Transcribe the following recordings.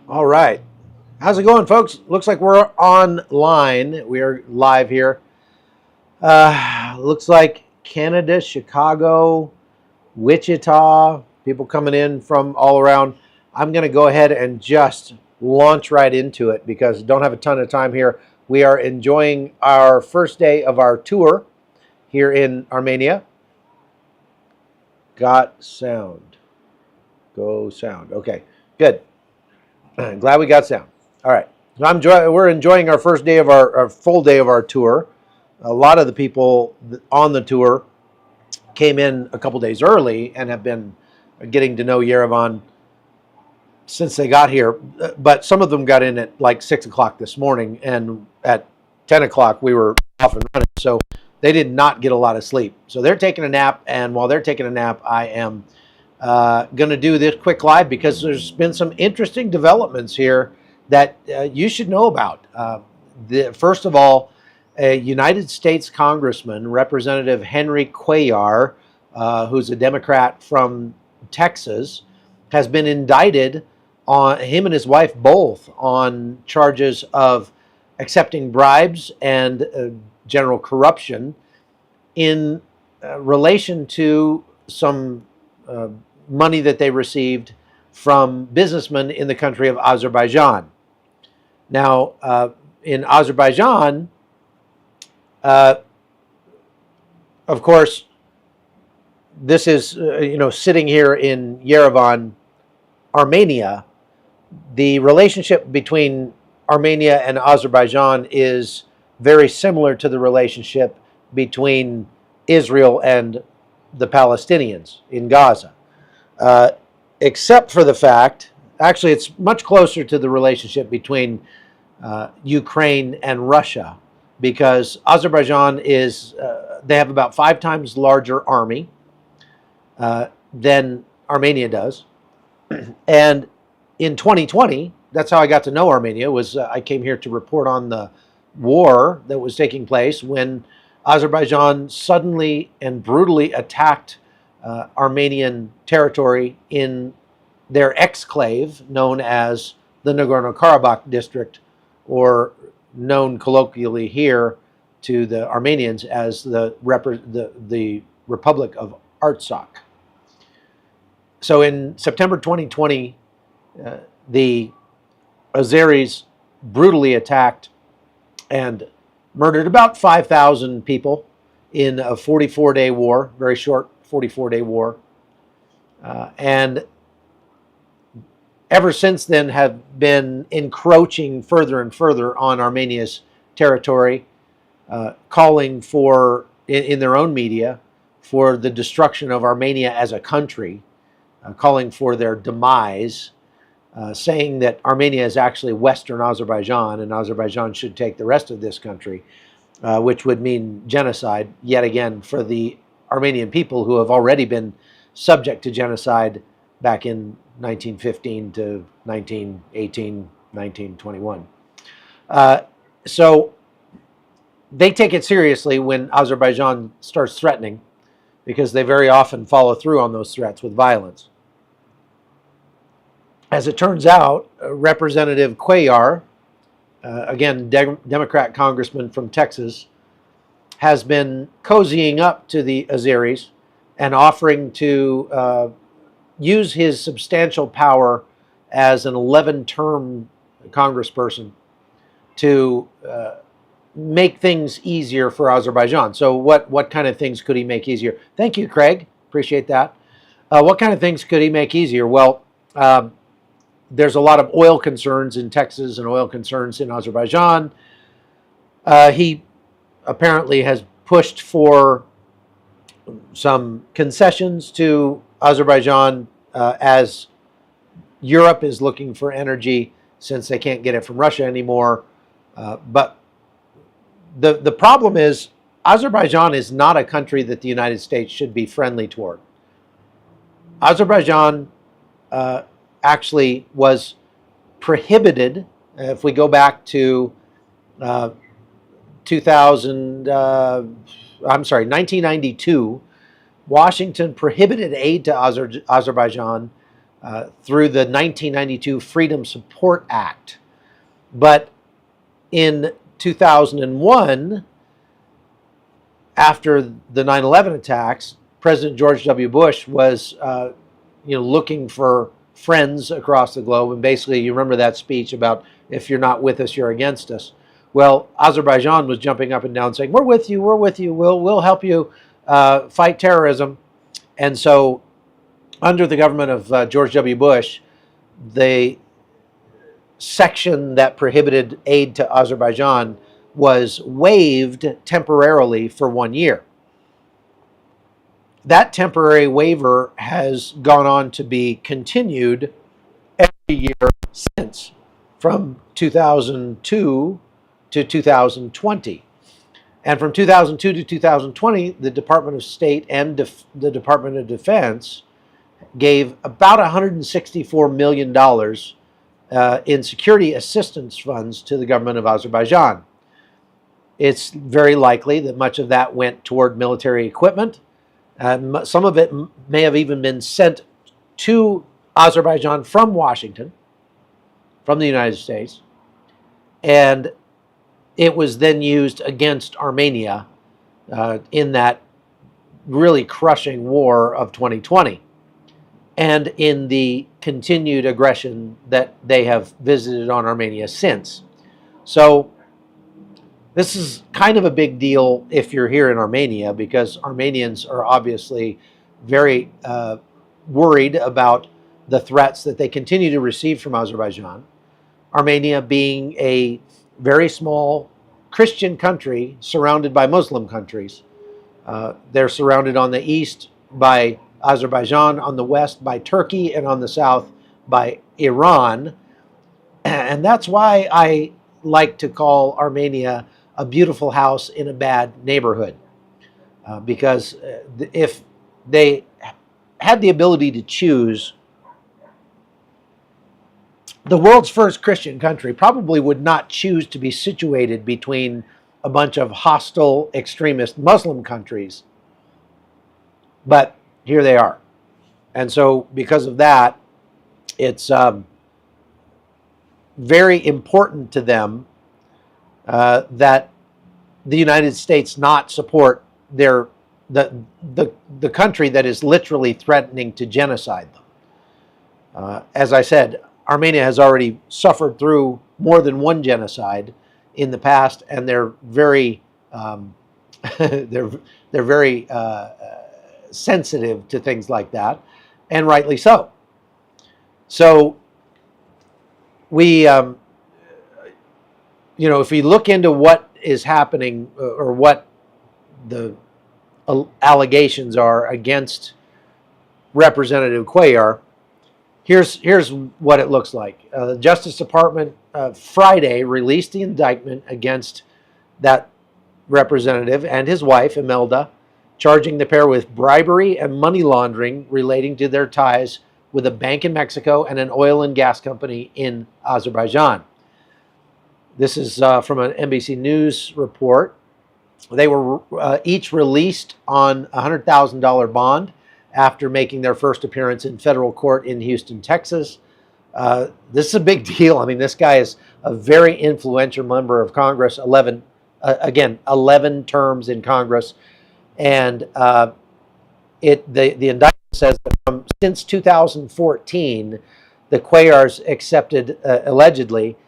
All right. How's it going, folks? Looks like we're online. We are live here. Looks like Canada, Chicago, Wichita, people coming in from all around. I'm going to go ahead and just launch right into it because I don't have a ton of time here. We are enjoying our first day of our tour here in Armenia. Got sound. Go sound. Okay, good. Glad we got sound. All right. So we're enjoying our first day of our full day of our tour. A lot of the people on the tour came in a couple days early and have been getting to know Yerevan since they got here. But some of them got in at like 6 o'clock this morning, and at 10 o'clock we were off and running. So they did not get a lot of sleep. So they're taking a nap, and while they're taking a nap, I am going to do this quick live because there's been some interesting developments here that you should know about. First of all, a United States Congressman, Representative Henry Cuellar, who's a Democrat from Texas, has been indicted on him and his wife both on charges of accepting bribes and general corruption in relation to some money that they received from businessmen in the country of Azerbaijan. Now, in Azerbaijan, of course, this is sitting here in Yerevan, Armenia. The relationship between Armenia and Azerbaijan is very similar to the relationship between Israel and the Palestinians in Gaza, except for the fact, actually, it's much closer to the relationship between Ukraine and Russia, because Azerbaijan they have about 5 times larger army than Armenia does. And in 2020, that's how I got to know Armenia, was I came here to report on the war that was taking place when Azerbaijan suddenly and brutally attacked Armenian territory in their exclave known as the Nagorno-Karabakh district, or known colloquially here to the Armenians as the Republic of Artsakh. So in September 2020, the Azeris brutally attacked and murdered about 5,000 people in a 44-day war, very short 44-day war. And ever since then have been encroaching further and further on Armenia's territory, calling for, in their own media, for the destruction of Armenia as a country, calling for their demise, saying that Armenia is actually Western Azerbaijan and Azerbaijan should take the rest of this country, which would mean genocide, yet again, for the Armenian people who have already been subject to genocide back in 1915 to 1918, 1921. So they take it seriously when Azerbaijan starts threatening, because they very often follow through on those threats with violence. As it turns out, Representative Cuellar, again, Democrat congressman from Texas, has been cozying up to the Azeris and offering to use his substantial power as an 11-term congressperson to make things easier for Azerbaijan. So what kind of things could he make easier? Thank you, Craig. Appreciate that. What kind of things could he make easier? Well, there's a lot of oil concerns in Texas and oil concerns in Azerbaijan. He apparently has pushed for some concessions to Azerbaijan as Europe is looking for energy since they can't get it from Russia anymore. But the problem is Azerbaijan is not a country that the United States should be friendly toward. Azerbaijan actually was prohibited, if we go back to 1992, Washington prohibited aid to Azerbaijan through the 1992 Freedom Support Act. But in 2001, after the 9/11 attacks, President George W. Bush was looking for friends across the globe. And basically, you remember that speech about if you're not with us, you're against us. Well, Azerbaijan was jumping up and down saying, we're with you, we'll help you fight terrorism. And so under the government of George W. Bush, the section that prohibited aid to Azerbaijan was waived temporarily for 1 year. That temporary waiver has gone on to be continued every year since, from 2002 to 2020. And from 2002 to 2020, the Department of State and the Department of Defense gave about $164 million in security assistance funds to the government of Azerbaijan. It's very likely that much of that went toward military equipment. Some of it may have even been sent to Azerbaijan from Washington, from the United States, and it was then used against Armenia in that really crushing war of 2020, and in the continued aggression that they have visited on Armenia since. So this is kind of a big deal if you're here in Armenia, because Armenians are obviously very worried about the threats that they continue to receive from Azerbaijan. Armenia being a very small Christian country surrounded by Muslim countries. They're surrounded on the east by Azerbaijan, on the west by Turkey, and on the south by Iran. And that's why I like to call Armenia a beautiful house in a bad neighborhood. Because if they had the ability to choose, the world's first Christian country probably would not choose to be situated between a bunch of hostile, extremist Muslim countries. But here they are. And so because of that, it's very important to them that the United States not support the country that is literally threatening to genocide them. As I said, Armenia has already suffered through more than one genocide in the past, and they're very they're very sensitive to things like that, and rightly so. So we, if we look into what is happening or what the allegations are against Representative Cuellar, here's what it looks like. The Justice Department Friday released the indictment against that representative and his wife, Imelda, charging the pair with bribery and money laundering relating to their ties with a bank in Mexico and an oil and gas company in Azerbaijan. This is from an NBC News report. They were each released on a $100,000 bond after making their first appearance in federal court in Houston, Texas. This is a big deal. I mean, this guy is a very influential member of Congress, 11 terms in Congress. And the indictment says that since 2014, the Cuellars accepted, allegedly,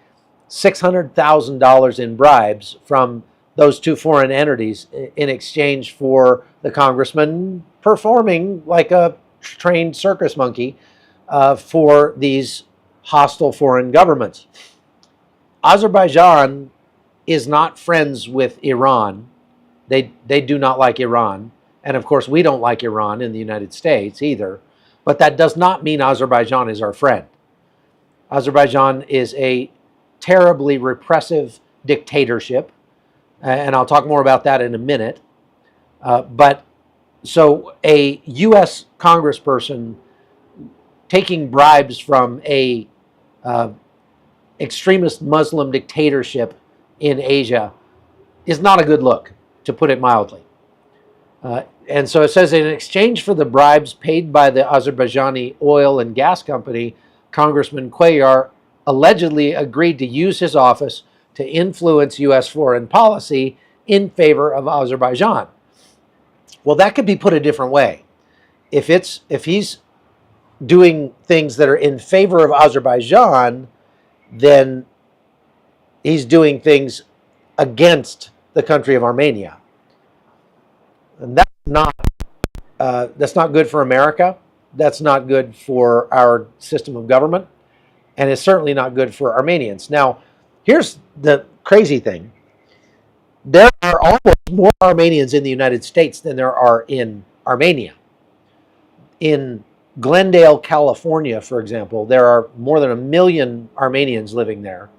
$600,000 in bribes from those two foreign entities in exchange for the congressman performing like a trained circus monkey for these hostile foreign governments. Azerbaijan is not friends with Iran. They do not like Iran. And of course, we don't like Iran in the United States either. But that does not mean Azerbaijan is our friend. Azerbaijan is a terribly repressive dictatorship. And I'll talk more about that in a minute. But so a U.S. congressperson taking bribes from a extremist Muslim dictatorship in Asia is not a good look, to put it mildly. And so it says, in exchange for the bribes paid by the Azerbaijani oil and gas company, Congressman Cuellar allegedly agreed to use his office to influence U.S. foreign policy in favor of Azerbaijan. Well, that could be put a different way. If he's doing things that are in favor of Azerbaijan, then he's doing things against the country of Armenia. And that's not good for America. That's not good for our system of government. And it's certainly not good for Armenians. Now, here's the crazy thing. There are almost more Armenians in the United States than there are in Armenia. In Glendale, California, for example, there are more than 1 million Armenians living there.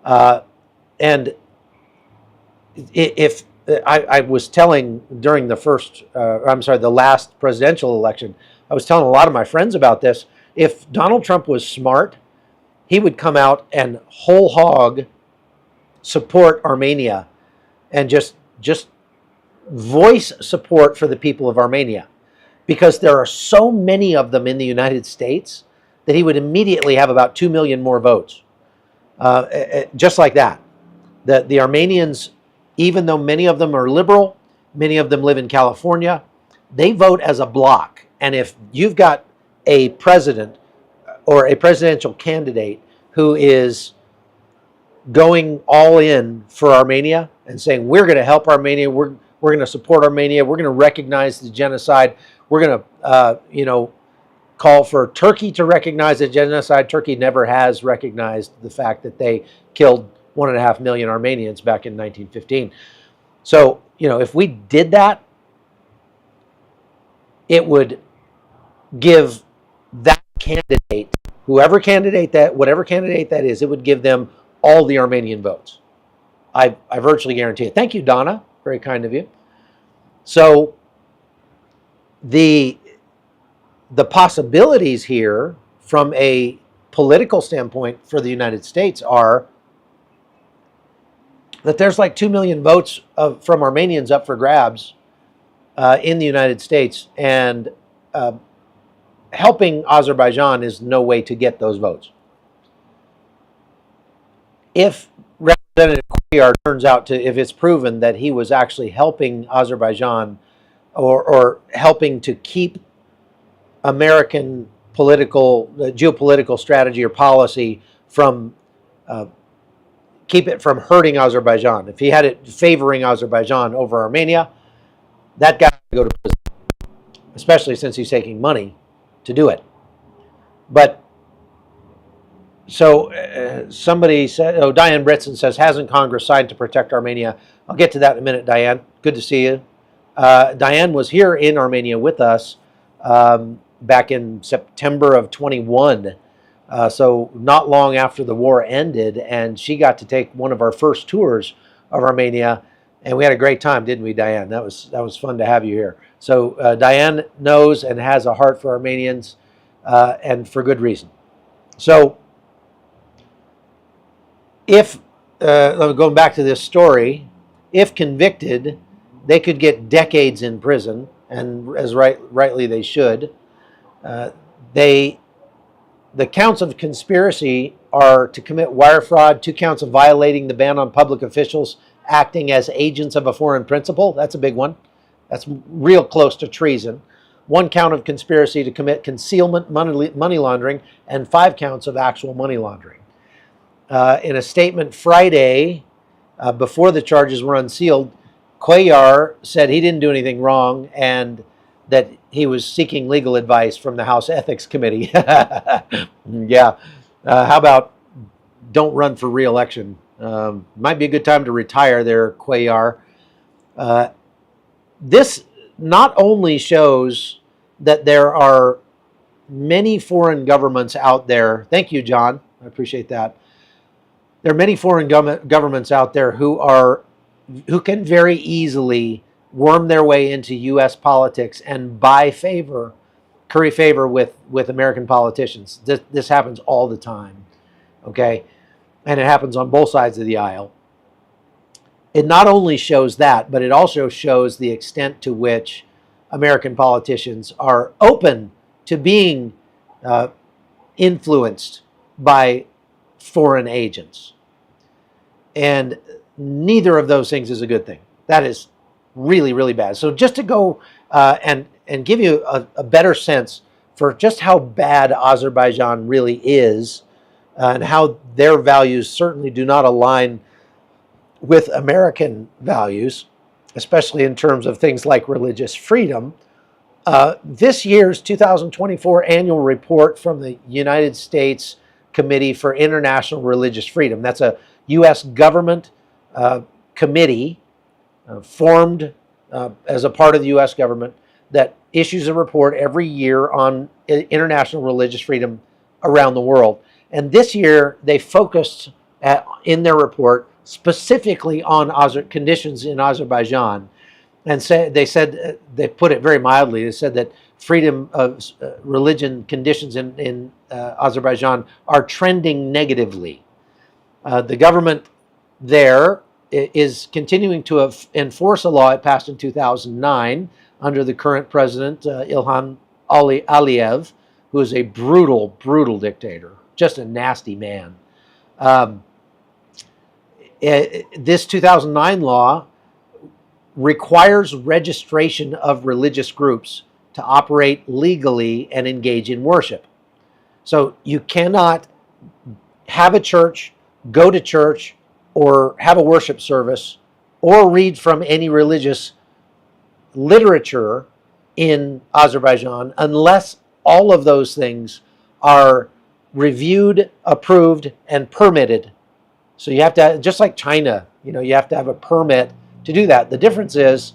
And if I was telling during the last presidential election, I was telling a lot of my friends about this. If Donald Trump was smart, he would come out and whole hog support Armenia and just voice support for the people of Armenia, because there are so many of them in the United States that he would immediately have about 2 million more votes. Just like that. The Armenians, even though many of them are liberal, many of them live in California, they vote as a bloc. And if you've got a president or a presidential candidate who is going all in for Armenia and saying, we're going to help Armenia, we're going to support Armenia, we're going to recognize the genocide, we're going to call for Turkey to recognize the genocide. Turkey never has recognized the fact that they killed 1.5 million Armenians back in 1915. So, if we did that, it would give that candidate, whatever candidate that is, it would give them all the Armenian votes. I virtually guarantee it. Thank you, Donna. Very kind of you. So the possibilities here from a political standpoint for the United States are that there's like 2 million votes from Armenians up for grabs in the United States, and helping Azerbaijan is no way to get those votes. If Representative Cuellar turns out to, if it's proven that he was actually helping Azerbaijan or helping to keep American geopolitical strategy or policy from keep it from hurting Azerbaijan. If he had it favoring Azerbaijan over Armenia, that guy would go to prison, especially since he's taking money to do it. But so somebody said, Diane Britson says, hasn't Congress signed to protect Armenia? I'll get to that in a minute, Diane. Good to see you. Diane was here in Armenia with us back in September of 21. So not long after the war ended, and she got to take one of our first tours of Armenia, and we had a great time, didn't we, Diane? That was fun to have you here. So Diane knows and has a heart for Armenians, and for good reason. So if, going back to this story, if convicted, they could get decades in prison, and as rightly they should. The counts of conspiracy are to commit wire fraud, 2 counts of violating the ban on public officials acting as agents of a foreign principal. That's a big one. That's real close to treason. 1 count of conspiracy to commit concealment, money laundering, and 5 counts of actual money laundering. In a statement Friday, before the charges were unsealed, Cuellar said he didn't do anything wrong and that he was seeking legal advice from the House Ethics Committee. Yeah. How about don't run for re-election? Might be a good time to retire there, Cuellar. This not only shows that there are many foreign governments out there. Thank you, John. I appreciate that. There are many foreign governments out there who can very easily worm their way into U.S. politics and curry favor with American politicians. This happens all the time, okay? And it happens on both sides of the aisle. it not only shows that, but it also shows the extent to which American politicians are open to being influenced by foreign agents. And neither of those things is a good thing. That is really, really bad. So just to go and give you a better sense for just how bad Azerbaijan really is, and how their values certainly do not align with American values, especially in terms of things like religious freedom. This year's 2024 annual report from the United States Committee for International Religious Freedom, that's a U.S. government committee formed as a part of the U.S. government that issues a report every year on international religious freedom around the world. And this year they focused in their report specifically on conditions in Azerbaijan. And they put it very mildly, they said that freedom of religion conditions in Azerbaijan are trending negatively. The government there is continuing to enforce a law it passed in 2009 under the current president, Ilham Aliyev, who is a brutal, brutal dictator, just a nasty man. This 2009 law requires registration of religious groups to operate legally and engage in worship. So you cannot have a church, go to church, or have a worship service, or read from any religious literature in Azerbaijan unless all of those things are reviewed, approved, and permitted. So you have to, just like China, you have to have a permit to do that. The difference is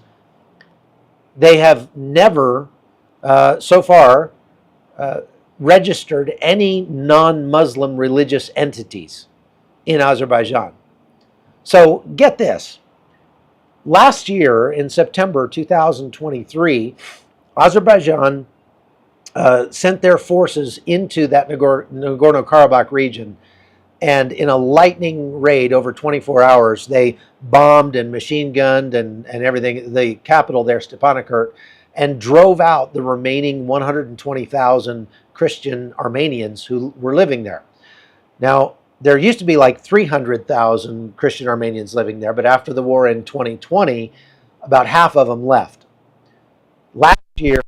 they have never, so far, registered any non-Muslim religious entities in Azerbaijan. So get this. Last year, in September 2023, Azerbaijan sent their forces into that Nagorno-Karabakh region, and in a lightning raid over 24 hours, they bombed and machine gunned and everything, the capital there, Stepanakert, and drove out the remaining 120,000 Christian Armenians who were living there. Now, there used to be like 300,000 Christian Armenians living there, but after the war in 2020, about half of them left. Last year,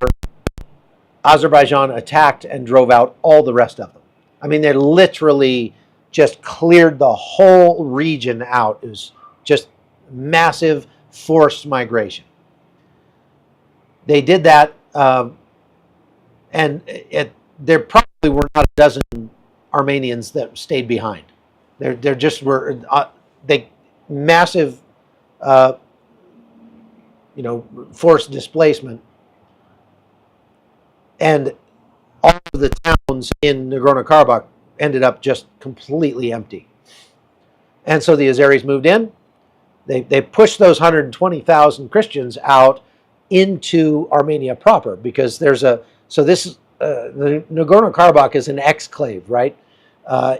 Azerbaijan attacked and drove out all the rest of them. I mean, they literally just cleared the whole region out. It was just massive forced migration. They did that, and there probably were not a dozen Armenians that stayed behind. There just were massive, forced displacement, and all of the towns in Nagorno-Karabakh ended up just completely empty. And so the Azeris moved in. They pushed those 120,000 Christians out into Armenia proper, because the Nagorno-Karabakh is an exclave, right?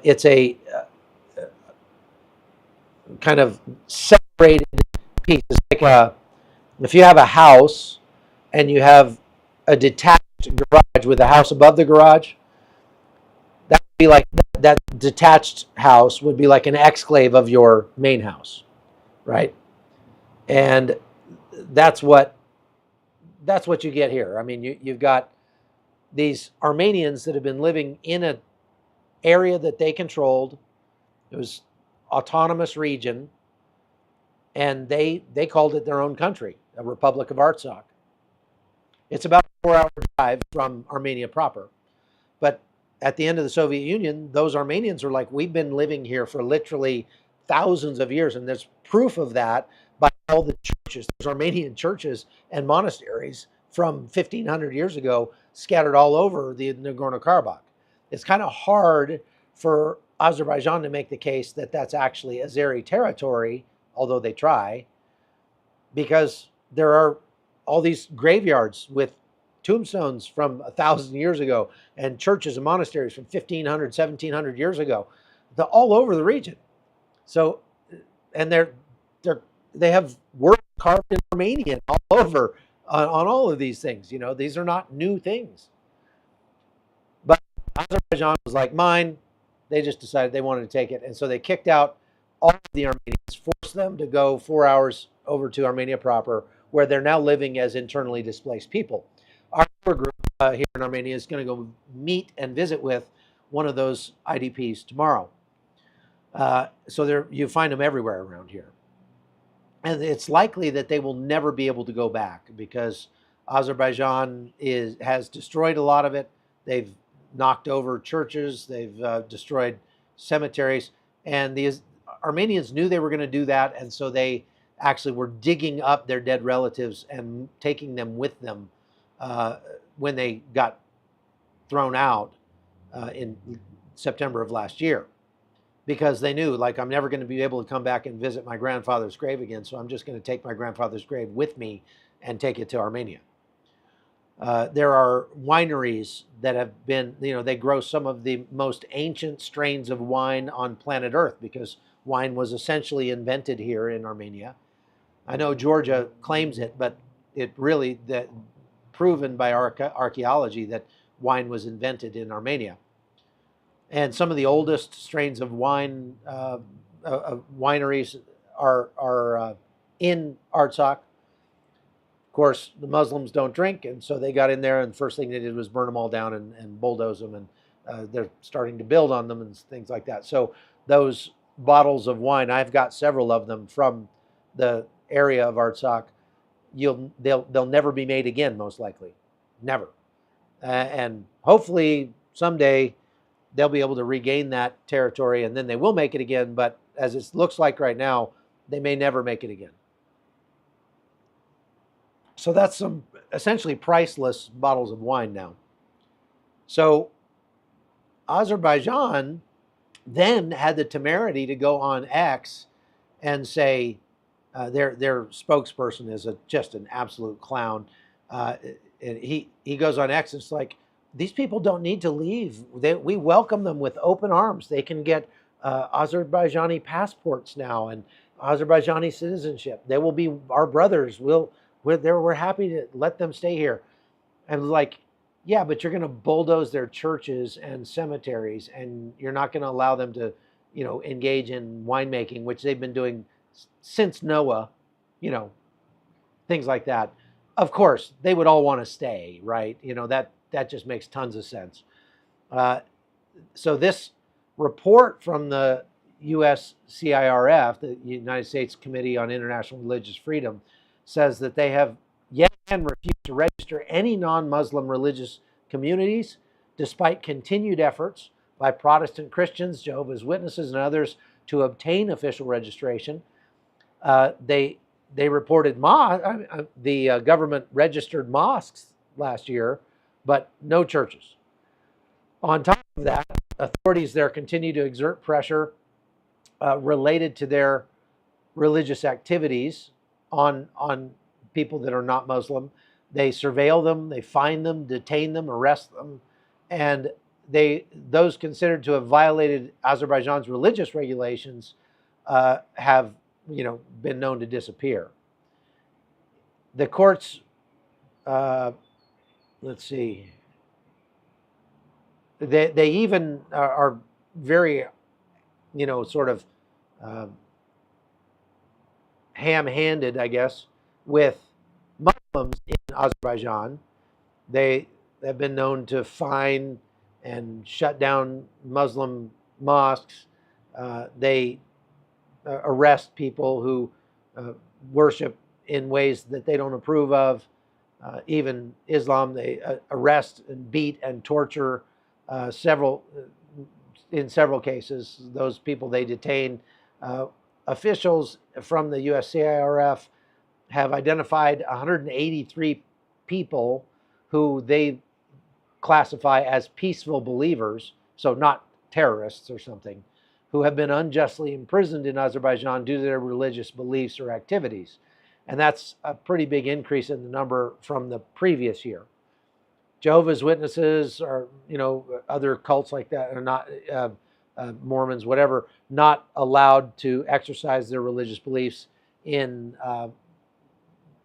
It's a kind of separated piece. It's like if you have a house and you have a detached garage with a house above the garage, that would be like that detached house would be like an exclave of your main house, right? And that's what you get here. I mean, you've got these Armenians that have been living in an area that they controlled. It was autonomous region, and they called it their own country, a Republic of Artsakh. It's about a 4-hour drive from Armenia proper. But at the end of the Soviet Union, those Armenians were like, we've been living here for literally thousands of years, and there's proof of that by all the churches. There's Armenian churches and monasteries from 1,500 years ago scattered all over the Nagorno-Karabakh. It's kind of hard for Azerbaijan to make the case that that's actually Azeri territory, although they try, because there are all these graveyards with tombstones from 1,000 years ago and churches and monasteries from 1,500, 1,700 years ago. They're all over the region. So, and they have words carved in Armenian all over on all of these things. You know, these are not new things. But Azerbaijan was like, mine. They just decided they wanted to take it. And so they kicked out all of the Armenians, forced them to go 4 hours over to Armenia proper, where they're now living as internally displaced people. Our group here in Armenia is going to go meet and visit with one of those IDPs tomorrow. So there, you find them everywhere around here. And it's likely that they will never be able to go back because Azerbaijan has destroyed a lot of it. They've knocked over churches. They've destroyed cemeteries. And the Armenians knew they were going to do that. And so they actually were digging up their dead relatives and taking them with them when they got thrown out in September of last year. Because they knew, like, I'm never going to be able to come back and visit my grandfather's grave again, so I'm just going to take my grandfather's grave with me and take it to Armenia. There are wineries that have been, you know, they grow some of the most ancient strains of wine on planet Earth because wine was essentially invented here in Armenia. I know Georgia claims it, but it really, proven by archaeology that wine was invented in Armenia. And some of the oldest strains of wine, wineries are in Artsakh. Of course, the Muslims don't drink, and so they got in there, and the first thing they did was burn them all down and bulldoze them, and they're starting to build on them and things like that. So those bottles of wine, I've got several of them from the area of Artsakh. They'll never be made again, most likely, never. And hopefully someday they'll be able to regain that territory, and then they will make it again. But as it looks like right now, they may never make it again. So that's some essentially priceless bottles of wine now. So Azerbaijan then had the temerity to go on X and say, their spokesperson is just an absolute clown. And he goes on X and it's like, these people don't need to leave. We welcome them with open arms. They can get Azerbaijani passports now and Azerbaijani citizenship. They will be our brothers. We're happy to let them stay here. And like, yeah, but you're going to bulldoze their churches and cemeteries, and you're not going to allow them to, you know, engage in winemaking, which they've been doing since Noah, you know, things like that. Of course, they would all want to stay, right? You know, that just makes tons of sense. So this report from the USCIRF, the United States Committee on International Religious Freedom, says that they have yet again refused to register any non-Muslim religious communities, despite continued efforts by Protestant Christians, Jehovah's Witnesses, and others to obtain official registration. They reported the government registered mosques last year, but no churches. On top of that, authorities there continue to exert pressure related to their religious activities on people that are not Muslim. They surveil them, they fine them, detain them, arrest them, and those considered to have violated Azerbaijan's religious regulations have, you know, been known to disappear. The courts, let's see, they even are very, you know, sort of ham-handed, I guess, with Muslims in Azerbaijan. They have been known to fine and shut down Muslim mosques. They arrest people who worship in ways that they don't approve of. Even Islam, they arrest and beat and torture in several cases. Those people they detain. Officials from the USCIRF have identified 183 people who they classify as peaceful believers, so not terrorists or something, who have been unjustly imprisoned in Azerbaijan due to their religious beliefs or activities. And that's a pretty big increase in the number from the previous year. Jehovah's Witnesses or, you know, other cults like that are not, Mormons, whatever, not allowed to exercise their religious beliefs in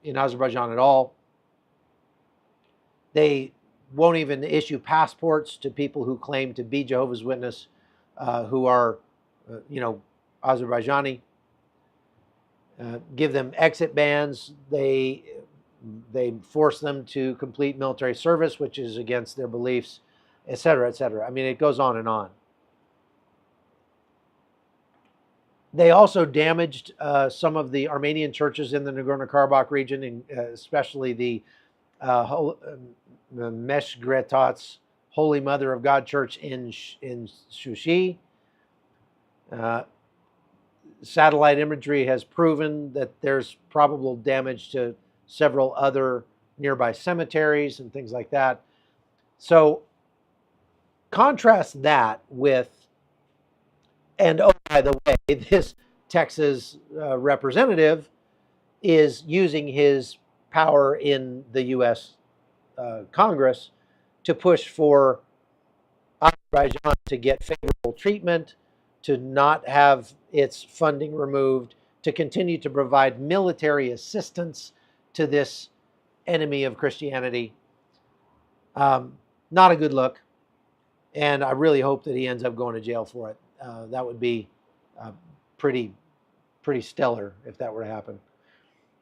Azerbaijan at all. They won't even issue passports to people who claim to be Jehovah's Witness, who are, Azerbaijani. Give them exit bans. They force them to complete military service, which is against their beliefs, et cetera, et cetera. I mean, it goes on and on. They also damaged some of the Armenian churches in the Nagorno-Karabakh region, especially the Meshgretats Holy Mother of God Church in Shushi. Satellite imagery has proven that there's probable damage to several other nearby cemeteries and things like that. So contrast that with, and oh, by the way, this Texas representative is using his power in the U.S. Congress to push for Azerbaijan to get favorable treatment, to not have its funding removed, to continue to provide military assistance to this enemy of Christianity. Not a good look. And I really hope that he ends up going to jail for it. That would be pretty stellar if that were to happen.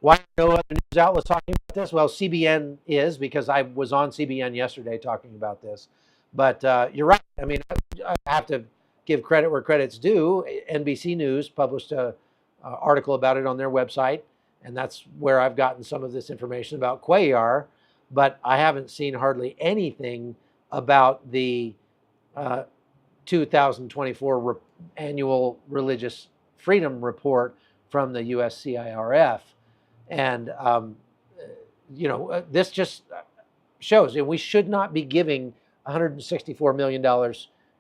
Why are no other news outlets talking about this? Well, CBN is, because I was on CBN yesterday talking about this. But you're right. I mean, I have to give credit where credit's due. NBC News published an article about it on their website, and that's where I've gotten some of this information about Cuellar. But I haven't seen hardly anything about the 2024 annual religious freedom report from the USCIRF. And, this just shows that we should not be giving $164 million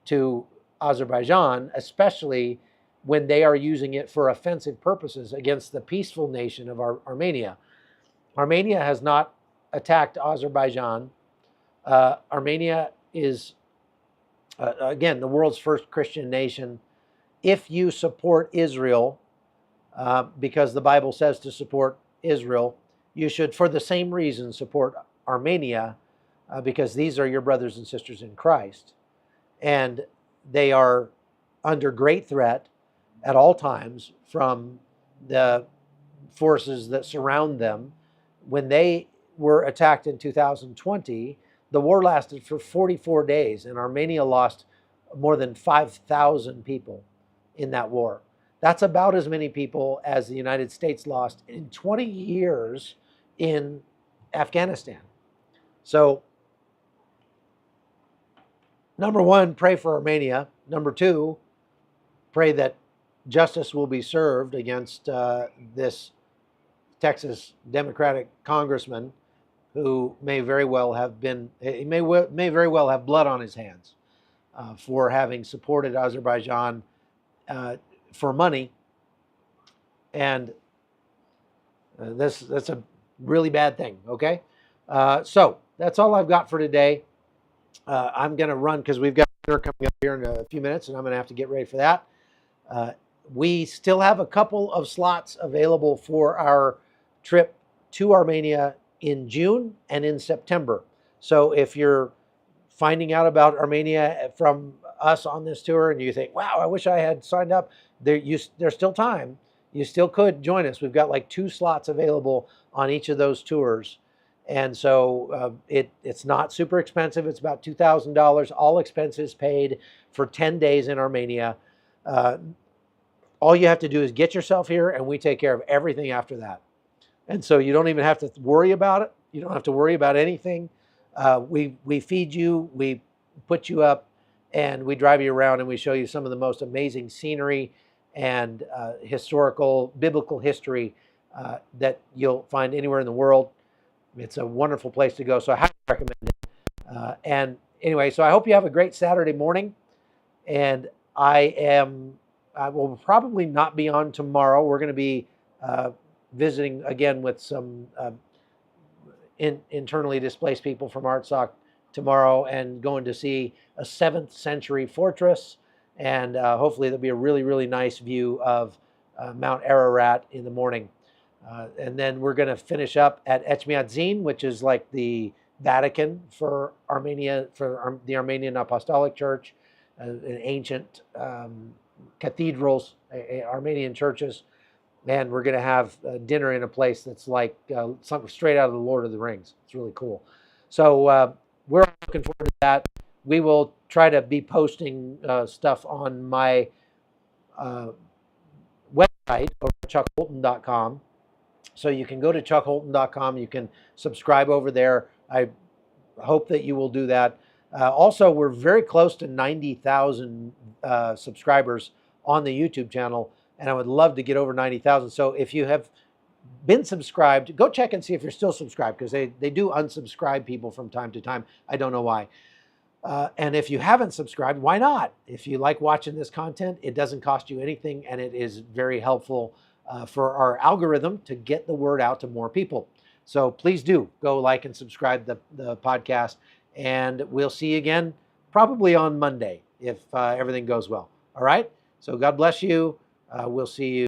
to Azerbaijan, especially when they are using it for offensive purposes against the peaceful nation of Armenia. Armenia has not attacked Azerbaijan. Armenia is, again, the world's first Christian nation. If you support Israel, because the Bible says to support Israel, you should, for the same reason, support Armenia, because these are your brothers and sisters in Christ. And they are under great threat at all times from the forces that surround them. When they were attacked in 2020, the war lasted for 44 days, and Armenia lost more than 5,000 people in that war. That's about as many people as the United States lost in 20 years in Afghanistan. So, number one, pray for Armenia. Number two, pray that justice will be served against this Texas Democratic Congressman who may very well have very well have blood on his hands for having supported Azerbaijan for money. And that's a really bad thing, okay? So that's all I've got for today. I'm going to run because we've got dinner coming up here in a few minutes, and I'm going to have to get ready for that. We still have a couple of slots available for our trip to Armenia in June and in September. So if you're finding out about Armenia from us on this tour and you think, wow, I wish I had signed up, there's still time. You still could join us. We've got like 2 slots available on each of those tours. And so it's not super expensive. It's about $2,000, all expenses paid for 10 days in Armenia. All you have to do is get yourself here, and we take care of everything after that. And so you don't even have to worry about it. You don't have to worry about anything. We feed you, we put you up, and we drive you around, and we show you some of the most amazing scenery and historical, biblical history that you'll find anywhere in the world. It's a wonderful place to go, so I highly recommend it. And anyway, so I hope you have a great Saturday morning. And I will probably not be on tomorrow. We're going to be visiting again with some internally displaced people from Artsakh tomorrow, and going to see a 7th century fortress. And hopefully there'll be a really, really nice view of Mount Ararat in the morning. And then we're going to finish up at Echmiadzin, which is like the Vatican for Armenia, for the Armenian Apostolic Church, an ancient cathedrals, Armenian churches. And we're going to have dinner in a place that's like something straight out of the Lord of the Rings. It's really cool. So we're looking forward to that. We will try to be posting stuff on my website over at chuckholton.com. So you can go to chuckholton.com. You can subscribe over there. I hope that you will do that. Also, we're very close to 90,000 subscribers on the YouTube channel, and I would love to get over 90,000. So if you have been subscribed, go check and see if you're still subscribed, because they do unsubscribe people from time to time. I don't know why. And if you haven't subscribed, why not? If you like watching this content, it doesn't cost you anything, and it is very helpful for our algorithm to get the word out to more people. So please do go like and subscribe the podcast, and we'll see you again probably on Monday if everything goes well. All right? So God bless you. We'll see you.